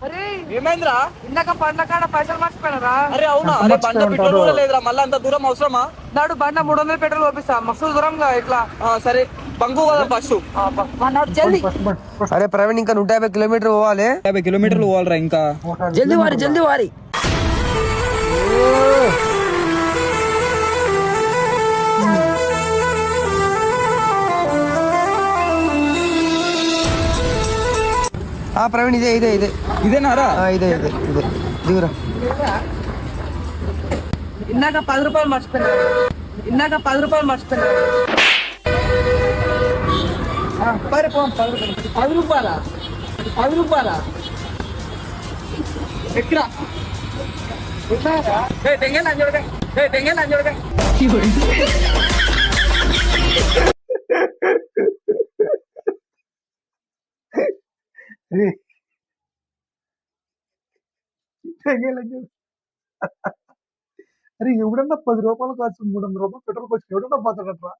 అరే ఏమైందిరా? ఇందాక బండ్ల కాడ పైసలు మర్చిపోయినారా? అరే అవునా? అరే బండ పెట్రోల్ కూడా లేదురా, మళ్ళీ అంత దూరం అవసరమా? నాడు బండ 300 పెట్రోల్ పంపిస్తా, మస్తు దూరంగా ఇట్లా. సరే బంకు కదా ఫస్ట్. జల్దీ అరే ప్రవీణ్, ఇంకా 150 కిలోమీటర్ పోవాలి. 50 కిలోమీటర్లు పోవాలరా ఇంకా. జల్దీ వారి జల్దీ వారి. ప్రవీణ్, ఇదే ఇదే ఇదే ఇదేనారా? ఇదే ఇదే ఇదే దిగురా. ఇందాక 10 రూపాయలు మర్చిపోయినా. ఇందాక 10 రూపాయలు మర్చిపోయినా. 10 రూపాయలా? 10 రూపాయలా? ఎక్కడా తెంగేలా చూడగా, తెంగేలా చూడగా. అరే ఎవడన్నా 10 రూపాయలు కాదు 300 రూపాయలు పెట్రోల్ వచ్చి ఎవడన్నా పోతాడట్రా.